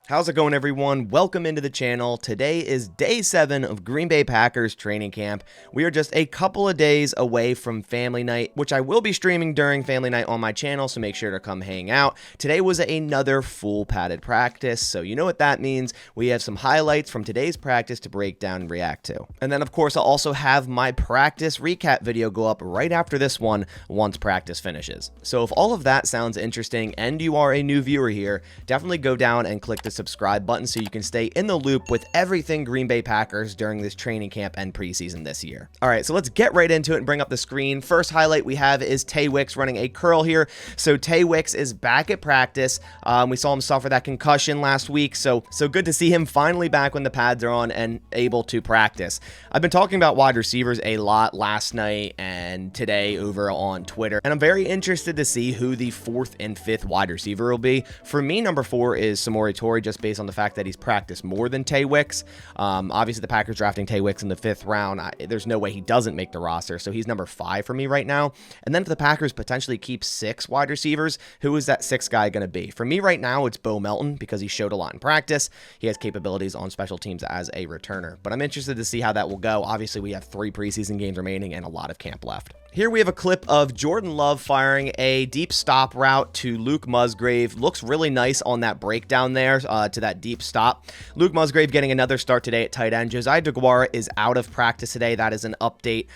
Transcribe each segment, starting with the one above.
How's it going, everyone? Welcome into the channel. Today is day 7 of Green Bay Packers training camp. We are just a couple of days away from family night, which I will be streaming during family night on my channel, so make sure to come hang out. Today was another full padded practice, so you know what that means. We have some highlights from today's practice to break down and react to. And then, of course, I'll also have my practice recap video go up right after this one once practice finishes. So if all of that sounds interesting and you are a new viewer here, definitely go down and click the subscribe button so you can stay in the loop with everything Green Bay Packers during this training camp and preseason this year. All right, so let's get right into it and bring up the screen. First highlight we have is Tay Wix running a curl here. So Tay Wix is back at practice. We saw him suffer that concussion last week, so good to see him finally back when the pads are on and able to practice. I've been talking about wide receivers a lot last night and today over on Twitter, and I'm very interested to see who the 4th and 5th wide receiver will be. For me, number 4 is Samori Toure, just based on the fact that he's practiced more than Tay Wix. Obviously, the Packers drafting Tay Wix in the 5th round. There's no way he doesn't make the roster, so he's number 5 for me right now. And then if the Packers potentially keep 6 wide receivers, who is that 6th guy going to be? For me right now, it's Beau Melton because he showed a lot in practice. He has capabilities on special teams as a returner, but I'm interested to see how that will go. Obviously, we have 3 preseason games remaining and a lot of camp left. Here we have a clip of Jordan Love firing a deep stop route to Luke Musgrave. Looks really nice on that breakdown there to that deep stop. Luke Musgrave getting another start today at tight end. Josiah DeGuara is out of practice today. That is an update.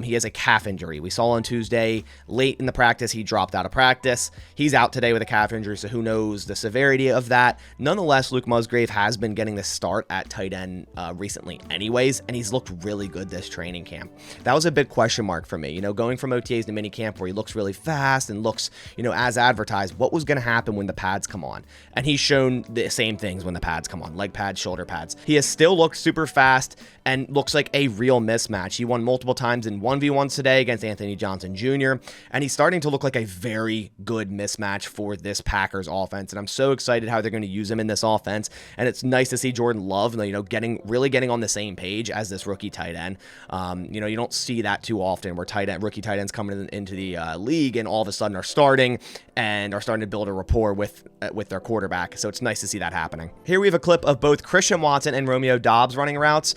He has a calf injury. We saw on Tuesday, late in the practice, he dropped out of practice. He's out today with a calf injury, so who knows the severity of that. Nonetheless, Luke Musgrave has been getting the start at tight end recently anyways, and he's looked really good this training camp. That was a big question mark for me. You know, going from OTAs to minicamp where he looks really fast and looks, you know, as advertised, what was going to happen when the pads come on? And he's shown the same things when the pads come on, leg pads, shoulder pads. He has still looked super fast and looks like a real mismatch. He won multiple times in 1v1s today against Anthony Johnson Jr., and he's starting to look like a very good mismatch for this Packers offense, and I'm so excited how they're going to use him in this offense, and it's nice to see Jordan Love, you know, really getting on the same page as this rookie tight end. You know, you don't see that too often where rookie tight ends coming into the league and all of a sudden are starting and are starting to build a rapport with their quarterback. So it's nice to see that happening. Here we have a clip of both Keyshawn Watson and Romeo Dobbs running routes.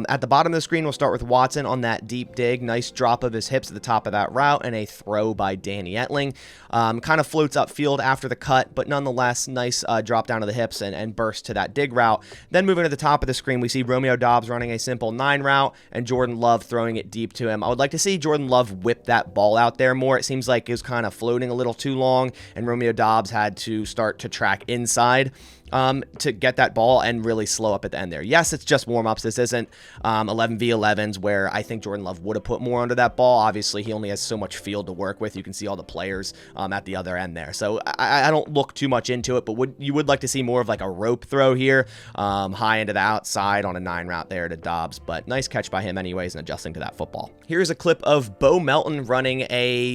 At the bottom of the screen, we'll start with Watson on that deep dig. Nice drop of his hips at the top of that route and a throw by Danny Etling. Kind of floats upfield after the cut, but nonetheless, nice drop down to the hips and burst to that dig route. Then moving to the top of the screen, we see Romeo Dobbs running a simple 9 route and Jordan Love throwing it deep to him. I would like to see Jordan Love whip that ball out there more. It seems like it was kind of floating a little too long, and Romeo Dobbs had to start to track inside to get that ball and really slow up at the end there. Yes, it's just warm-ups. This isn't 11v11s where I think Jordan Love would have put more under that ball. Obviously, he only has so much field to work with. You can see all the players at the other end there. So I don't look too much into it, but you would like to see more of like a rope throw here, high into the outside on a 9 route there to Dobbs, but nice catch by him anyways and adjusting to that football. Here's a clip of Beau Melton running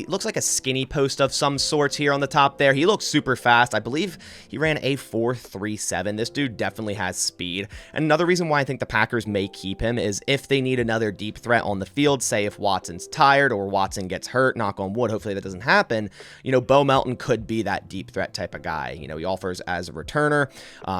looks like a skinny post of some sorts here on the top there. He looks super fast. I believe he ran a 4.37. This dude definitely has speed. And another reason why I think the Packers may keep him is if they need another deep threat on the field, say if Watson's tired or Watson gets hurt, knock on wood, hopefully that doesn't happen, you know, Beau Melton could be that deep threat type of guy. You know, he offers as a returner.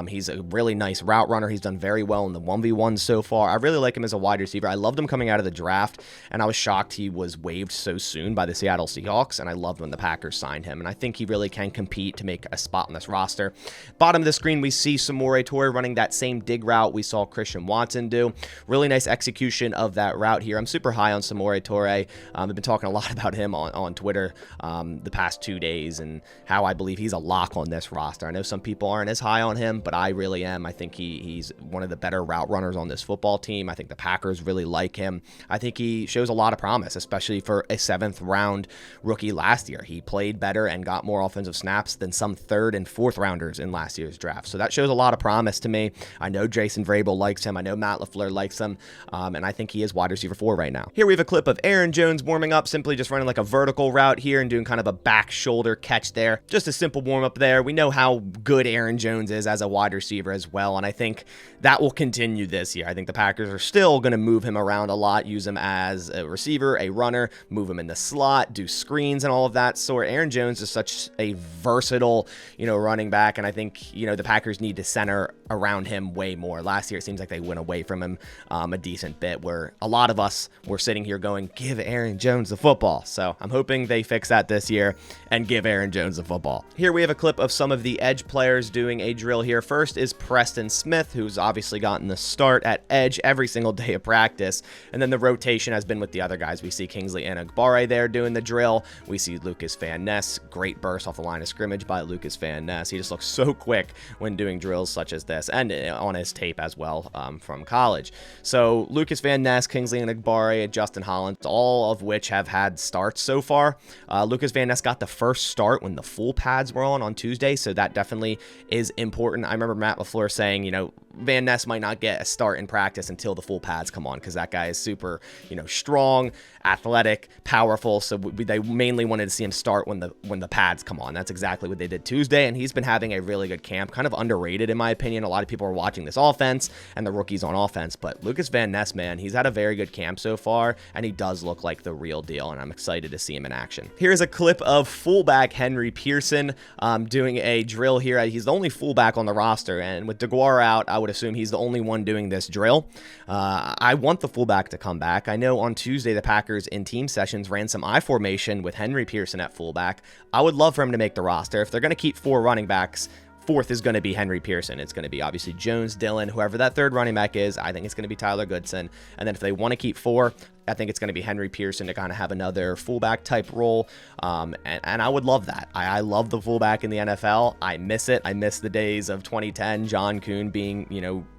He's a really nice route runner. He's done very well in the 1v1 so far. I really like him as a wide receiver. I loved him coming out of the draft, and I was shocked he was waived so soon by the Seattle Seahawks, and I loved when the Packers signed him, and I think he really can compete to make a spot on this roster. Bottom of the screen, we see Samori Toure running that same dig route we saw Keyshawn Watson do. Really nice execution of that route here. I'm super high on Samori Toure. I've been talking a lot about him on Twitter the past 2 days and how I believe he's a lock on this roster. I know some people aren't as high on him, but I really am. I think he's one of the better route runners on this football team. I think the Packers really like him. I think he shows a lot of promise, especially for a 7th round rookie last year. He played better and got more offensive snaps than some 3rd and 4th rounders in last year's draft. So that shows a lot of promise to me. I know Jason Vrabel likes him. I know Matt LaFleur likes him. And I think he is wide receiver 4 right now. Here we have a clip of Aaron Jones warming up, simply just running like a vertical route here and doing kind of a back shoulder catch there. Just a simple warm up there. We know how good Aaron Jones is as a wide receiver as well. And I think that will continue this year. I think the Packers are still going to move him around a lot, use him as a receiver, a runner, move him in the slot, do screens and all of that sort. Aaron Jones is such a versatile, running back. And I think, the Packers need to center around him way more. Last year, it seems like they went away from him a decent bit, where a lot of us were sitting here going, give Aaron Jones the football. So I'm hoping they fix that this year and give Aaron Jones the football. Here we have a clip of some of the edge players doing a drill here. First is Preston Smith, who's obviously gotten the start at edge every single day of practice. And then the rotation has been with the other guys. We see Kingsley Enagbare there doing the drill. We see Lucas Van Ness, great burst off the line of scrimmage by Lucas Van Ness. He just looks so quick when doing drills such as this, and on his tape as well from college. So Lucas Van Ness, Kingsley Enagbare, and Justin Holland, all of which have had starts so far. Lucas Van Ness got the first start when the full pads were on Tuesday, so that definitely is important. I remember Matt LaFleur saying, Van Ness might not get a start in practice until the full pads come on, because that guy is super, strong, athletic, powerful. So they mainly wanted to see him start when the pads come on. That's exactly what they did Tuesday, and he's been having a really good camp. Kind of underrated in my opinion. A lot of people are watching this offense and the rookies on offense, but Lucas Van Ness, man, he's had a very good camp so far, and he does look like the real deal, and I'm excited to see him in action. Here's a clip of fullback Henry Pearson doing a drill here. He's the only fullback on the roster, and with DeGuara out, I would assume he's the only one doing this drill. I want the fullback to come back. I know on Tuesday the Packers in team sessions ran some I formation with Henry Pearson at fullback. I would love for him to make the roster. If they're going to keep 4 running backs, fourth is going to be Henry Pearson. It's going to be obviously Jones, Dillon, whoever that third running back is. I think it's going to be Tyler Goodson. And then if they want to keep 4, I think it's going to be Henry Pearson to kind of have another fullback type role. And I would love that. I love the fullback in the NFL. I miss it. I miss the days of 2010, John Kuhn being,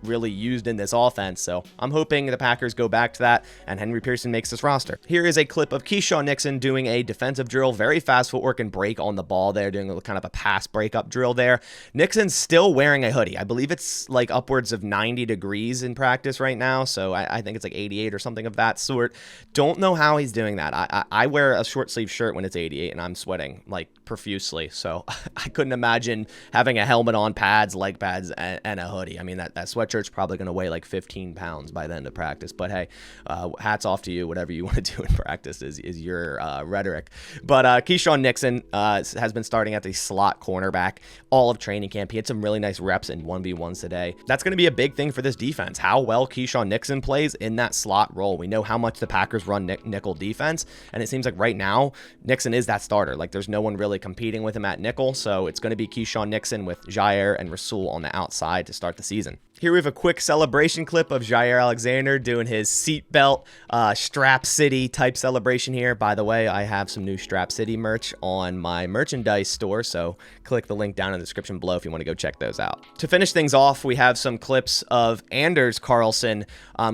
really used in this offense. So I'm hoping the Packers go back to that and Henry Pearson makes this roster. Here is a clip of Keyshawn Nixon doing a defensive drill. Very fast footwork and break on the ball there, doing kind of a pass breakup drill there. Nixon's still wearing a hoodie. I believe it's like upwards of 90 degrees in practice right now. So I think it's like 88 or something of that sort. Don't know how he's doing that. I wear a short sleeve shirt when it's 88 and I'm sweating like profusely. So I couldn't imagine having a helmet on, pads, leg pads, and a hoodie. I mean, that sweatshirt's probably going to weigh like 15 pounds by the end of practice. But hey, hats off to you. Whatever you want to do in practice is your rhetoric. But Keyshawn Nixon has been starting at the slot cornerback all of training camp. He had some really nice reps in 1v1s today. That's going to be a big thing for this defense, how well Keyshawn Nixon plays in that slot role. We know how much the Packers run nickel defense, and it seems like right now Nixon is that starter. Like there's no one really competing with him at nickel, so it's going to be Keyshawn Nixon with Jaire and Rasul on the outside to start the season. Here we have a quick celebration clip of Jaire Alexander doing his seatbelt Strap City type celebration here. By the way, I have some new Strap City merch on my merchandise store, so click the link down in the description below if you want to go check those out. To finish things off, we have some clips of Anders Carlson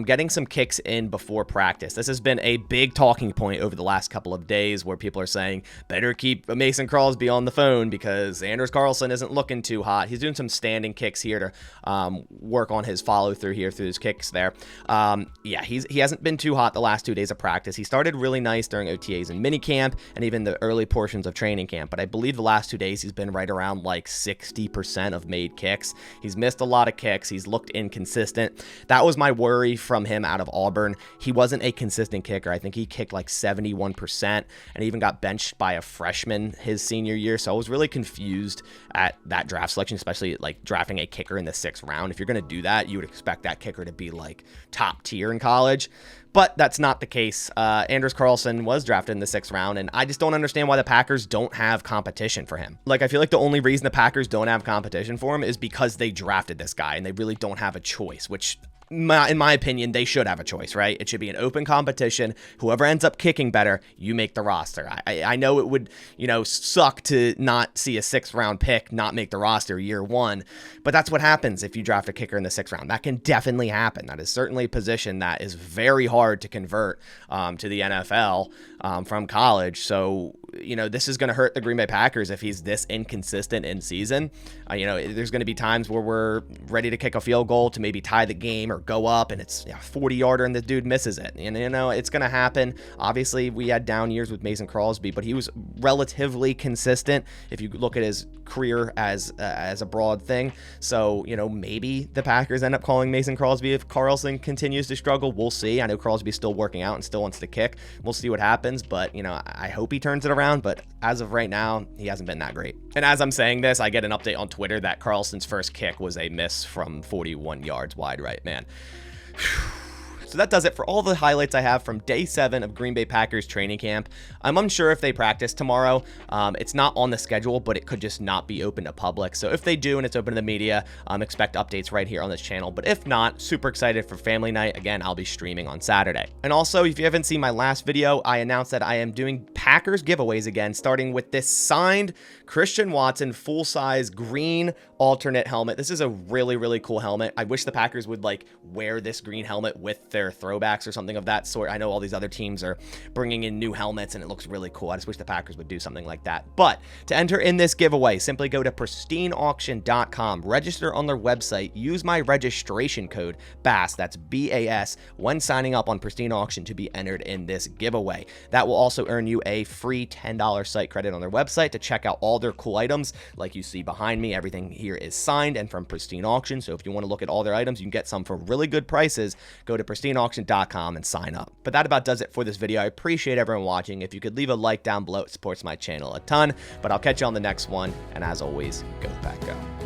getting some kicks in before practice. This has been a big talking point over the last couple of days where people are saying, better keep Mason Crosby on the phone because Anders Carlson isn't looking too hot. He's doing some standing kicks here to work on his follow through here through his kicks there. Yeah, he hasn't been too hot the last 2 days of practice. He started really nice during OTAs and minicamp and even the early portions of training camp, but I believe the last 2 days he's been right around like 60% of made kicks. He's missed a lot of kicks. He's looked inconsistent. That was my worry from him out of Auburn. He wasn't a consistent kicker. I think he kicked like 71% and even got benched by a freshman his senior year. So I was really confused at that draft selection, especially like drafting a kicker in the 6th round. If you're going to do that, you would expect that kicker to be like top tier in college. But that's not the case. Anders Carlson was drafted in the 6th round, and I just don't understand why the Packers don't have competition for him. Like, I feel like the only reason the Packers don't have competition for him is because they drafted this guy, and they really don't have a choice, which in my opinion, they should have a choice, right? It should be an open competition. Whoever ends up kicking better, you make the roster. I know it would, suck to not see a 6th round pick not make the roster year 1, but that's what happens if you draft a kicker in the 6th round. That can definitely happen. That is certainly a position that is very hard to convert to the NFL from college. So, this is going to hurt the Green Bay Packers if he's this inconsistent in season. There's going to be times where we're ready to kick a field goal to maybe tie the game or go up and it's 40-yarder and the dude misses it. And, it's going to happen. Obviously, we had down years with Mason Crosby, but he was relatively consistent if you look at his career as a broad thing. So, maybe the Packers end up calling Mason Crosby if Carlson continues to struggle. We'll see. I know Crosby's still working out and still wants to kick. We'll see what happens, but, I hope he turns it around, but as of right now, he hasn't been that great. And as I'm saying this, I get an update on Twitter that Carlson's first kick was a miss from 41 yards wide right, man. So that does it for all the highlights I have from day 7 of Green Bay Packers training camp. I'm unsure if they practice tomorrow. It's not on the schedule, but it could just not be open to public. So if they do and it's open to the media, expect updates right here on this channel. But if not, super excited for family night. Again, I'll be streaming on Saturday. And also, if you haven't seen my last video, I announced that I am doing Packers giveaways again, starting with this signed Christian Watson full-size green alternate helmet. This is a really, really cool helmet. I wish the Packers would like wear this green helmet with their throwbacks or something of that sort. I know all these other teams are bringing in new helmets and it looks really cool. I just wish the Packers would do something like that. But to enter in this giveaway, simply go to pristineauction.com, register on their website, use my registration code BAS, that's BAS, when signing up on Pristine Auction to be entered in this giveaway. That will also earn you a free $10 site credit on their website to check out all their cool items. Like you see behind me, everything here is signed and from Pristine Auction. So if you want to look at all their items, you can get some for really good prices. Go to pristineauction.com and sign up. But that about does it for this video. I appreciate everyone watching. If you could leave a like down below, it supports my channel a ton. But I'll catch you on the next one. And as always, go Pack Go.